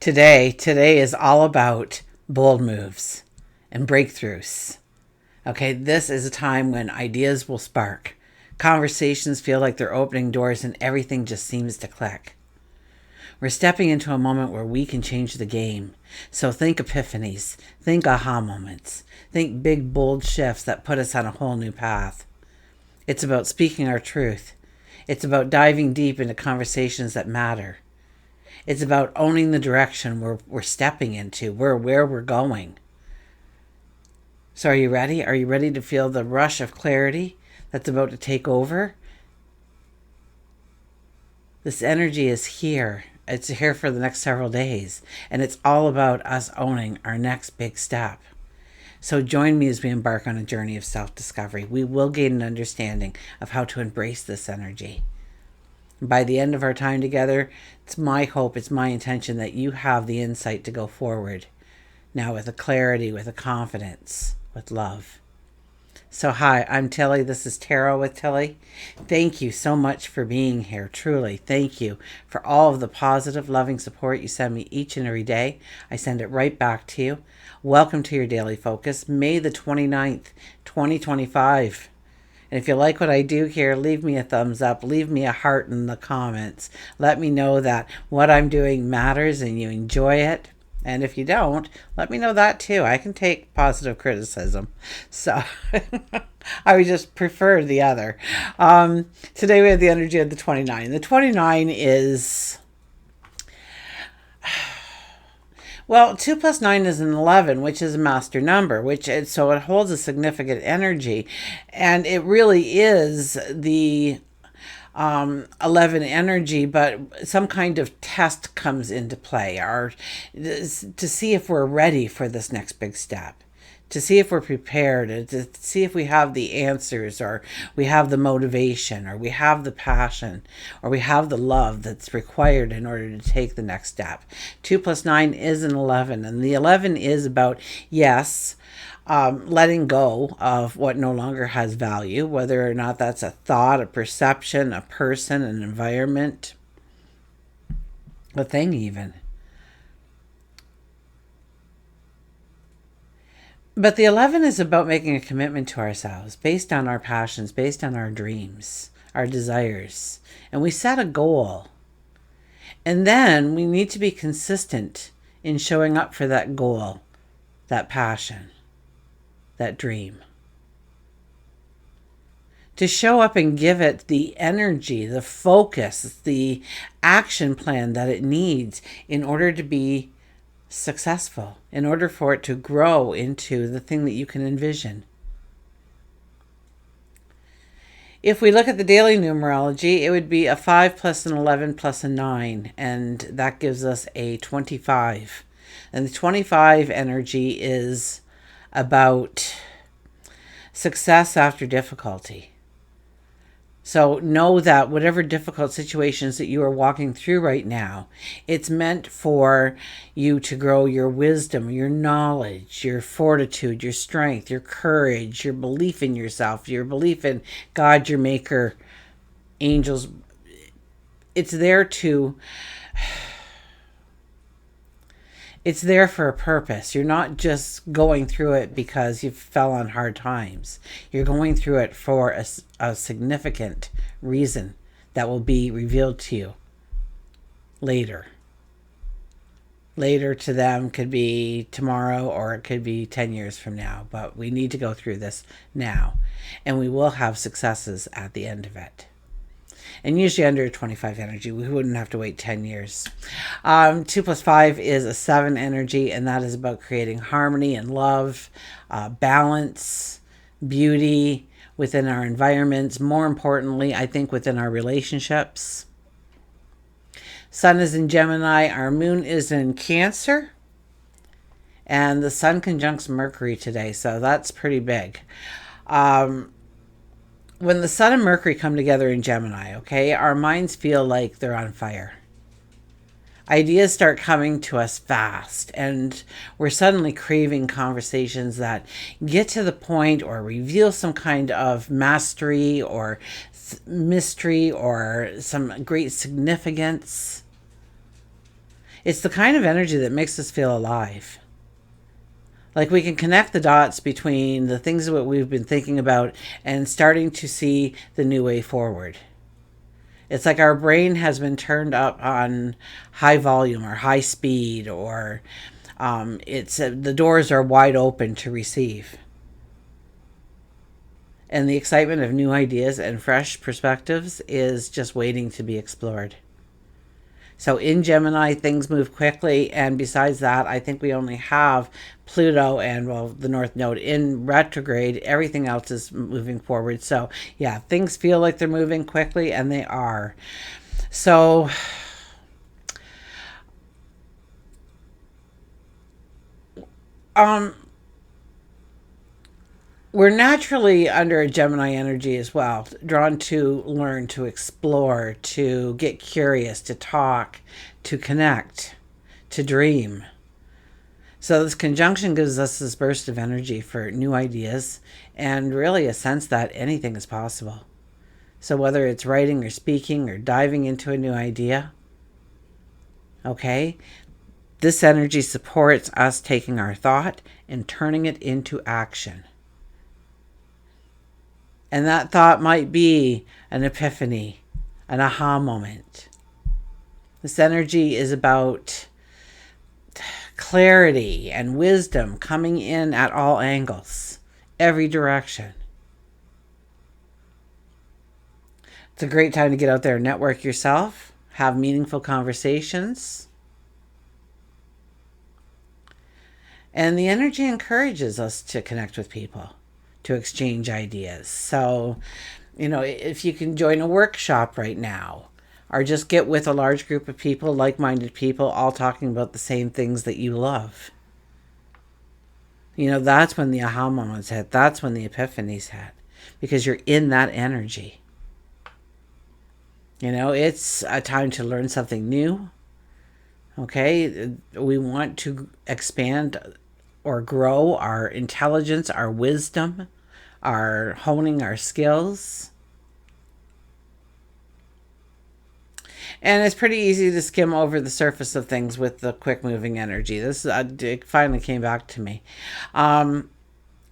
Today is all about bold moves and breakthroughs. Okay, this is a time when ideas will spark. Conversations feel like they're opening doors and everything just seems to click. We're stepping into a moment where we can change the game. So think epiphanies, think aha moments, think big, bold shifts that put us on a whole new path. It's about speaking our truth. It's about diving deep into conversations that matter. It's about owning the direction we're stepping into, where we're going. So are you ready? Are you ready to feel the rush of clarity that's about to take over? This energy is here. It's here for the next several days. And it's all about us owning our next big step. So join me as we embark on a journey of self-discovery. We will gain an understanding of how to embrace this energy. By the end of our time together, it's my hope, it's my intention that you have the insight to go forward. Now with a clarity, with a confidence, with love. So hi, I'm Tilly. This is Tarot with Tilly. Thank you so much for being here. Truly, thank you for all of the positive, loving support you send me each and every day. I send it right back to you. Welcome to your daily focus, May the 29th, 2025. And if you like what I do here, leave me a thumbs up, leave me a heart in the comments. Let me know that what I'm doing matters and you enjoy it. And if you don't, let me know that too. I can take positive criticism. So I would just prefer the other. Today we have the energy of the 29. The 29 is... Well, 2 plus 9 is an 11, which is a master number, so it holds a significant energy. And it really is the 11 energy, but some kind of test comes into play, or to see if we're ready for this next big step. To see if we're prepared, to see if we have the answers, or we have the motivation, or we have the passion, or we have the love that's required in order to take the next step. 2 plus 9 is an 11, and the 11 is about, yes, letting go of what no longer has value, whether or not that's a thought, a perception, a person, an environment, a thing even. But the 11 is about making a commitment to ourselves based on our passions, based on our dreams, our desires. And we set a goal. And then we need to be consistent in showing up for that goal, that passion, that dream. To show up and give it the energy, the focus, the action plan that it needs in order to be successful, in order for it to grow into the thing that you can envision. If we look at the daily numerology, it would be a 5 plus an 11 plus a 9, and that gives us a 25. And the 25 energy is about success after difficulty. So know that whatever difficult situations that you are walking through right now, it's meant for you to grow your wisdom, your knowledge, your fortitude, your strength, your courage, your belief in yourself, your belief in God, your maker, angels. It's there for a purpose. You're not just going through it because you fell on hard times. You're going through it for a significant reason that will be revealed to you later. Later to them could be tomorrow, or it could be 10 years from now. But we need to go through this now. And we will have successes at the end of it. And usually under 25 energy, we wouldn't have to wait 10 years. 2 plus 5 is a 7 energy, and that is about creating harmony and love, balance, beauty within our environments. More importantly, I think within our relationships. Sun is in Gemini. Our moon is in Cancer. And the sun conjuncts Mercury today, so that's pretty big. When the sun and Mercury come together in Gemini, okay, our minds feel like they're on fire. Ideas start coming to us fast, and we're suddenly craving conversations that get to the point or reveal some kind of mastery or mystery or some great significance. It's the kind of energy that makes us feel alive. Like we can connect the dots between the things that we've been thinking about and starting to see the new way forward. It's like our brain has been turned up on high volume or high speed, or the doors are wide open to receive. And the excitement of new ideas and fresh perspectives is just waiting to be explored. So in Gemini, things move quickly. And besides that, I think we only have Pluto and, well, the North Node in retrograde. Everything else is moving forward. So yeah, things feel like they're moving quickly, and they are. So we're naturally under a Gemini energy as well, drawn to learn, to explore, to get curious, to talk, to connect, to dream. So this conjunction gives us this burst of energy for new ideas and really a sense that anything is possible. So whether it's writing or speaking or diving into a new idea, okay, this energy supports us taking our thought and turning it into action. And that thought might be an epiphany, an aha moment. This energy is about clarity and wisdom coming in at all angles, every direction. It's a great time to get out there and network yourself, have meaningful conversations. And the energy encourages us to connect with people, to exchange ideas. So, if you can join a workshop right now, or just get with a large group of people, like-minded people, all talking about the same things that you love. That's when the aha moments hit. That's when the epiphanies hit, because you're in that energy. It's a time to learn something new. Okay, we want to expand or grow our intelligence, our wisdom, our honing our skills. And it's pretty easy to skim over the surface of things with the quick moving energy. It finally came back to me.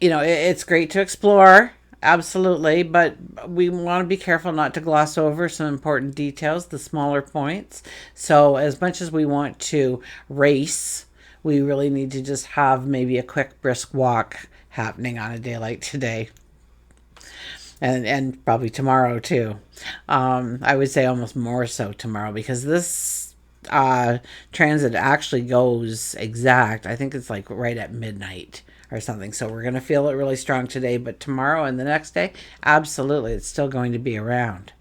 It's great to explore, absolutely, but we want to be careful not to gloss over some important details, the smaller points. So as much as we want to race, we really need to just have maybe a quick brisk walk happening on a day like today. And probably tomorrow too. I would say almost more so tomorrow, because this transit actually goes exact. I think it's like right at midnight or something. So we're going to feel it really strong today, but tomorrow and the next day, absolutely, it's still going to be around.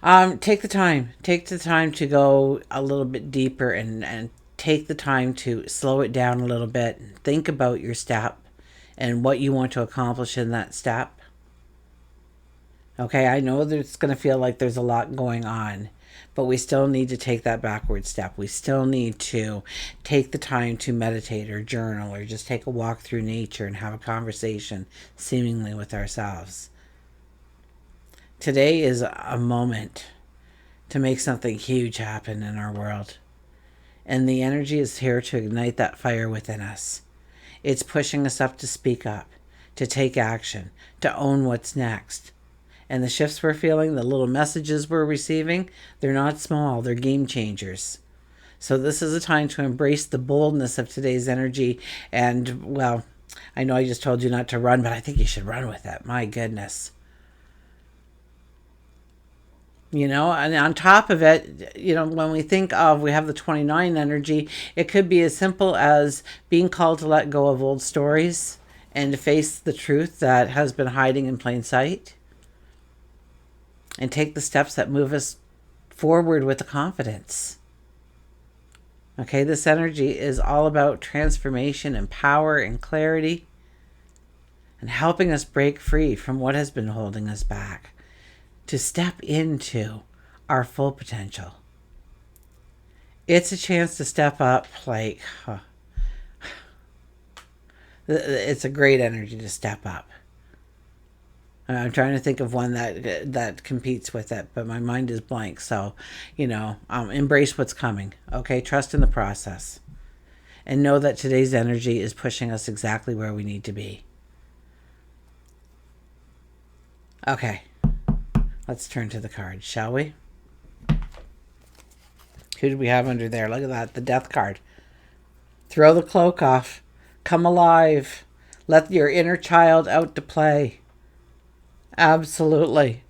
Take the time to go a little bit deeper, and take the time to slow it down a little bit and think about your step and what you want to accomplish in that step. Okay, I know that it's going to feel like there's a lot going on, but we still need to take that backward step. We still need to take the time to meditate or journal or just take a walk through nature and have a conversation seemingly with ourselves. Today is a moment to make something huge happen in our world. And the energy is here to ignite that fire within us. It's pushing us up to speak up, to take action, to own what's next. And the shifts we're feeling, the little messages we're receiving, they're not small, they're game changers. So this is a time to embrace the boldness of today's energy. And, well, I know I just told you not to run, but I think you should run with it. My goodness. And on top of it, when we think of, we have the 29 energy, it could be as simple as being called to let go of old stories and to face the truth that has been hiding in plain sight, and take the steps that move us forward with the confidence. Okay, this energy is all about transformation and power and clarity, and helping us break free from what has been holding us back, to step into our full potential. It's a chance to step up, it's a great energy to step up. I'm trying to think of one that competes with it, but my mind is blank. So, embrace what's coming. Okay, trust in the process, and know that today's energy is pushing us exactly where we need to be. Okay, let's turn to the cards, shall we? Who do we have under there? Look at that, the Death card. Throw the cloak off. Come alive. Let your inner child out to play. Absolutely.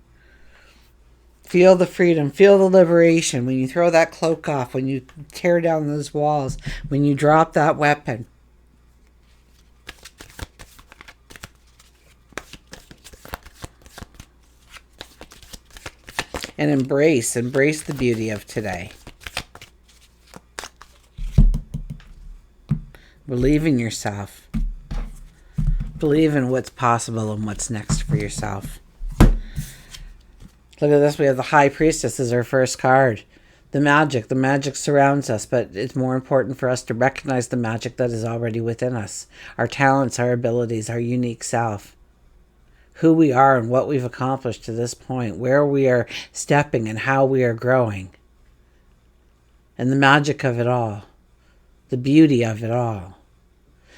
Feel the freedom. Feel the liberation. When you throw that cloak off, when you tear down those walls, when you drop that weapon. And embrace the beauty of today. Believe in yourself. Believe in what's possible and what's next for yourself. Look at this. We have the High Priestess as our first card. The magic surrounds us, but it's more important for us to recognize the magic that is already within us. Our talents, our abilities, our unique self. Who we are and what we've accomplished to this point. Where we are stepping and how we are growing. And the magic of it all. The beauty of it all.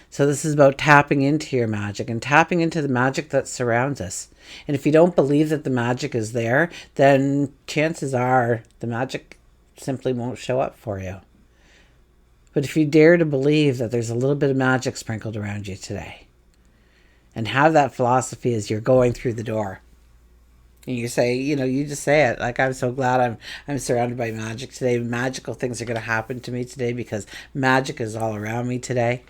So this is about tapping into your magic and tapping into the magic that surrounds us. And if you don't believe that the magic is there, then chances are the magic simply won't show up for you. But if you dare to believe that there's a little bit of magic sprinkled around you today, and have that philosophy as you're going through the door, and you say, you just say it, like, I'm so glad I'm surrounded by magic today. Magical things are going to happen to me today because magic is all around me today.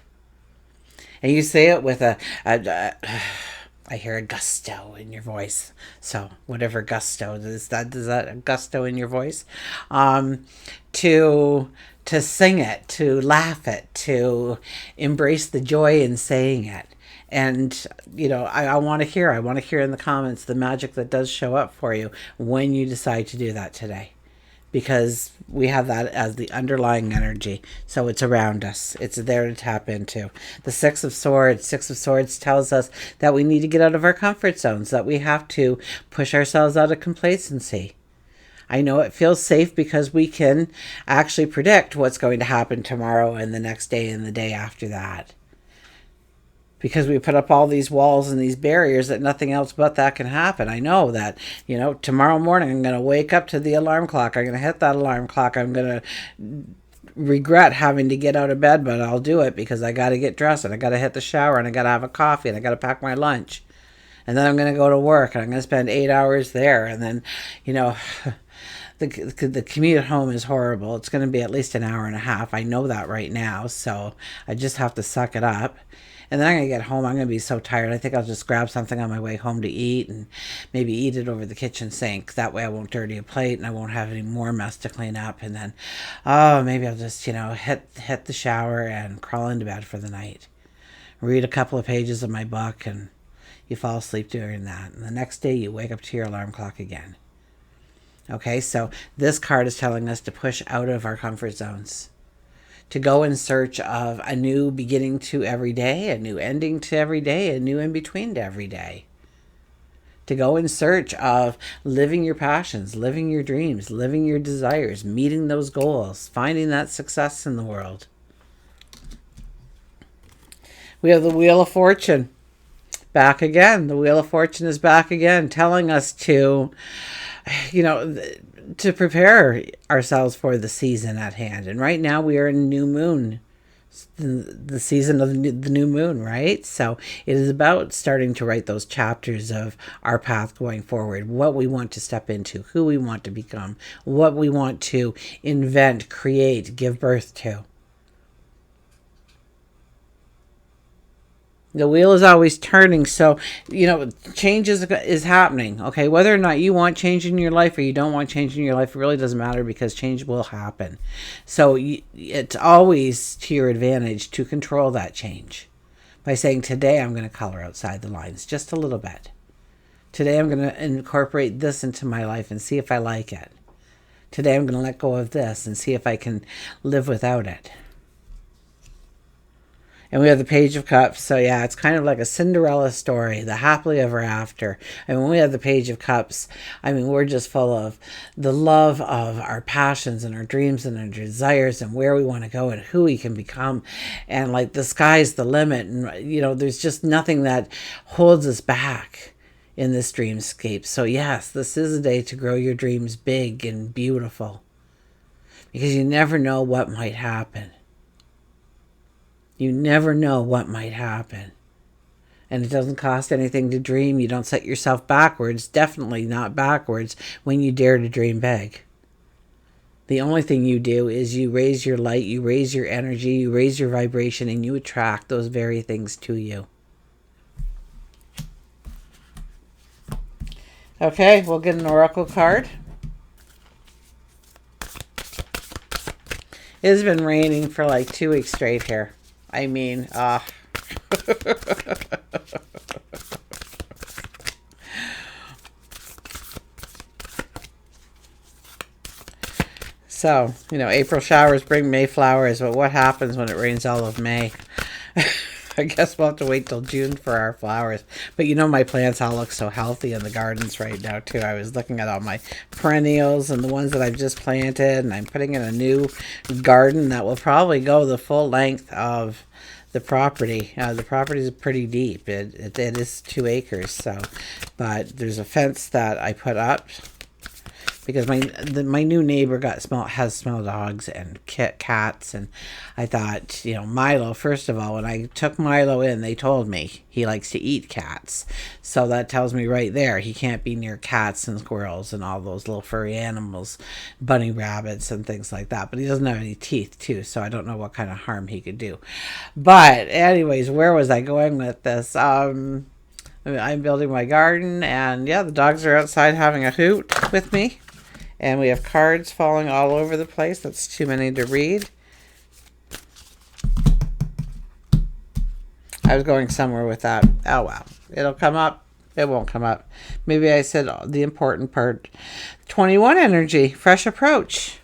And you say it with I hear a gusto in your voice. So whatever gusto is that a gusto in your voice? To sing it, to laugh it, to embrace the joy in saying it. And, I want to hear in the comments the magic that does show up for you when you decide to do that today. Because we have that as the underlying energy. So it's around us. It's there to tap into. The Six of Swords tells us that we need to get out of our comfort zones, that we have to push ourselves out of complacency. I know it feels safe because we can actually predict what's going to happen tomorrow and the next day and the day after that. Because we put up all these walls and these barriers that nothing else but that can happen. I know that, tomorrow morning I'm going to wake up to the alarm clock. I'm going to hit that alarm clock. I'm going to regret having to get out of bed, but I'll do it because I got to get dressed and I got to hit the shower and I got to have a coffee and I got to pack my lunch. And then I'm going to go to work and I'm going to spend 8 hours there. And then, the commute home is horrible. It's going to be at least an hour and a half. I know that right now. So I just have to suck it up. And then I'm going to get home. I'm going to be so tired. I think I'll just grab something on my way home to eat and maybe eat it over the kitchen sink. That way I won't dirty a plate and I won't have any more mess to clean up. And then, maybe I'll just, hit the shower and crawl into bed for the night. Read a couple of pages of my book and you fall asleep during that. And the next day you wake up to your alarm clock again. Okay, so this card is telling us to push out of our comfort zones. To go in search of a new beginning to every day, a new ending to every day, a new in-between to every day. To go in search of living your passions, living your dreams, living your desires, meeting those goals, finding that success in the world. We have the Wheel of Fortune back again. The Wheel of Fortune is back again, telling us to, to prepare ourselves for the season at hand. And right now we are in new moon, the season of the new moon, right? So it is about starting to write those chapters of our path going forward, what we want to step into, who we want to become, what we want to invent, create, give birth to. The wheel is always turning, so, change is happening, okay? Whether or not you want change in your life or you don't want change in your life, it really doesn't matter because change will happen. So it's always to your advantage to control that change by saying, today I'm going to color outside the lines just a little bit. Today I'm going to incorporate this into my life and see if I like it. Today I'm going to let go of this and see if I can live without it. And we have the Page of Cups. So yeah, it's kind of like a Cinderella story, the happily ever after. And when we have the Page of Cups, I mean, we're just full of the love of our passions and our dreams and our desires and where we want to go and who we can become. And like the sky's the limit. And, you know, there's just nothing that holds us back in this dreamscape. So yes, this is a day to grow your dreams big and beautiful, because you never know what might happen. You never know what might happen. And it doesn't cost anything to dream. You don't set yourself backwards, definitely not backwards, when you dare to dream big. The only thing you do is you raise your light, you raise your energy, you raise your vibration, and you attract those very things to you. Okay, we'll get an oracle card. It has been raining for like 2 weeks straight here. I mean, so, you know, April showers bring May flowers, but what happens when it rains all of May? I guess we'll have to wait till June for our flowers. But you know, my plants all look so healthy in the gardens right now too. I was looking at all my perennials and the ones that I've just planted, and I'm putting in a new garden that will probably go the full length of the property. The property is pretty deep. It is 2 acres. So, but there's a fence that I put up, because my new neighbor has small dogs and cats, and I thought, you know, Milo, first of all, when I took Milo in, they told me he likes to eat cats. So that tells me right there he can't be near cats and squirrels and all those little furry animals, bunny rabbits and things like that. But he doesn't have any teeth too, so I don't know what kind of harm he could do. But anyways, where was I going with this? I'm building my garden, and yeah, the dogs are outside having a hoot with me. And we have cards falling all over the place. That's too many to read. I was going somewhere with that. Oh, well. It'll come up. It won't come up. Maybe I said the important part. 21 energy. Fresh approach.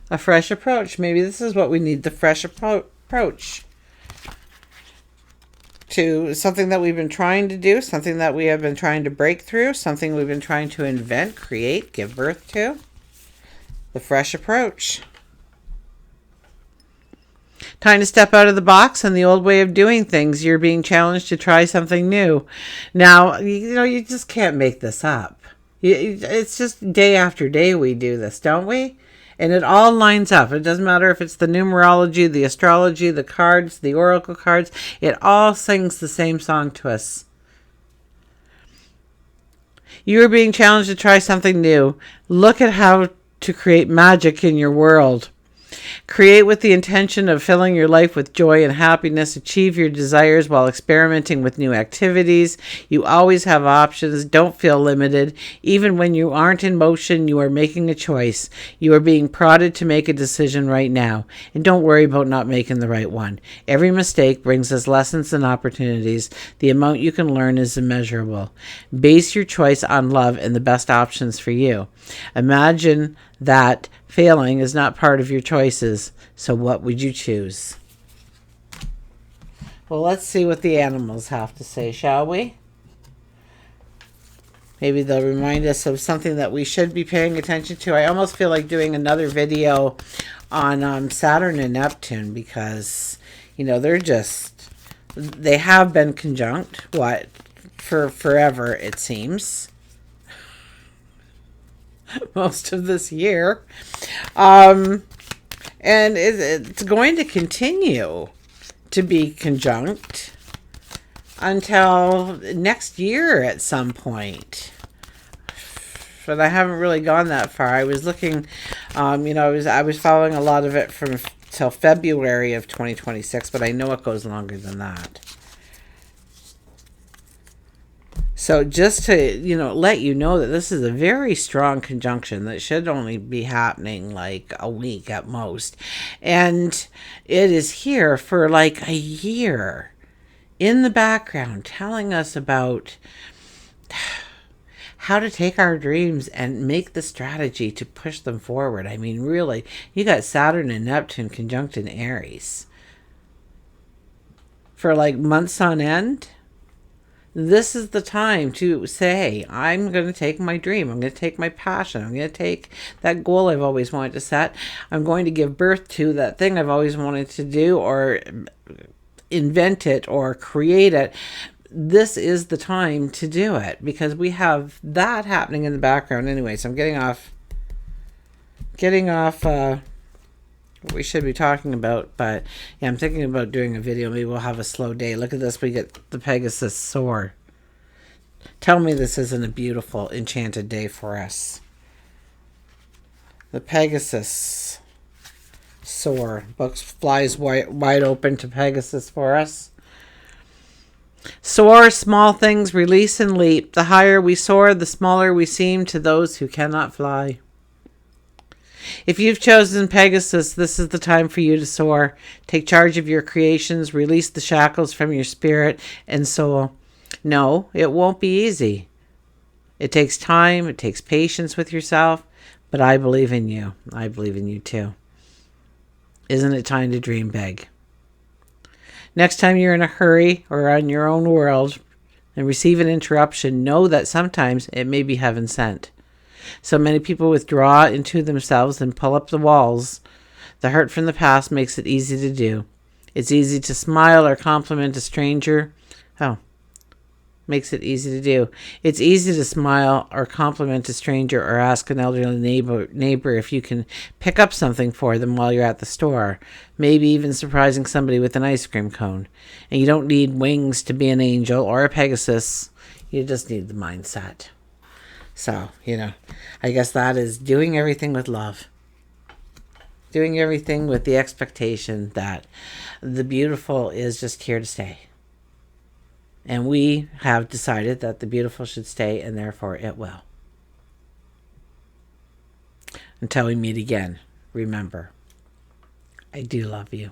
A fresh approach. Maybe this is what we need. The fresh approach to something that we've been trying to do. Something that we have been trying to break through. Something we've been trying to invent, create, give birth to. The fresh approach. Time to step out of the box and the old way of doing things. You're being challenged to try something new. Now, you know, you just can't make this up. It's just day after day we do this, don't we? And it all lines up. It doesn't matter if it's the numerology, the astrology, the cards, the oracle cards. It all sings the same song to us. You are being challenged to try something new. Look at how to create magic in your world. Create with the intention of filling your life with joy and happiness. Achieve your desires while experimenting with new activities. You always have options. Don't feel limited. Even when you aren't in motion, you are making a choice. You are being prodded to make a decision right now. And don't worry about not making the right one. Every mistake brings us lessons and opportunities. The amount you can learn is immeasurable. Base your choice on love and the best options for you. Imagine that failing is not part of your choices. So what would you choose? Well, let's see what the animals have to say, shall we? Maybe they'll remind us of something that we should be paying attention to. I almost feel like doing another video on Saturn and Neptune, because, you know, they have been conjunct, for forever, it seems. Most of this year. And it's going to continue to be conjunct until next year at some point. But I haven't really gone that far. I was looking, I was following a lot of it from till February of 2026, but I know it goes longer than that. So just to, let you know that this is a very strong conjunction that should only be happening like a week at most. And it is here for like a year in the background telling us about how to take our dreams and make the strategy to push them forward. I mean, really, you got Saturn and Neptune conjunct in Aries for like months on end, this is the time to say, I'm going to take my dream. I'm going to take my passion. I'm going to take that goal I've always wanted to set. I'm going to give birth to that thing I've always wanted to do, or invent it or create it. This is the time to do it, because we have that happening in the background anyway. So I'm getting off what we should be talking about, but yeah, I'm thinking about doing a video. Maybe we'll have a slow day. Look at this. We get the Pegasus soar. Tell me this isn't a beautiful, enchanted day for us. The Pegasus soar. Books flies wide open to Pegasus for us. Soar, small things release and leap. The higher we soar, the smaller we seem to those who cannot fly. If you've chosen Pegasus, this is the time for you to soar. Take charge of your creations, release the shackles from your spirit and soul. No, it won't be easy. It takes time, it takes patience with yourself, but I believe in you. I believe in you too. Isn't it time to dream big? Next time you're in a hurry or on your own world and receive an interruption, know that sometimes it may be heaven sent. So many people withdraw into themselves and pull up the walls. The hurt from the past makes it easy to do. It's easy to smile or compliment a stranger. Makes it easy to do. It's easy to smile or compliment a stranger, or ask an elderly neighbor if you can pick up something for them while you're at the store. Maybe even surprising somebody with an ice cream cone. And you don't need wings to be an angel or a Pegasus. You just need the mindset. So, I guess that is doing everything with love. Doing everything with the expectation that the beautiful is just here to stay. And we have decided that the beautiful should stay, and therefore it will. Until we meet again, remember, I do love you.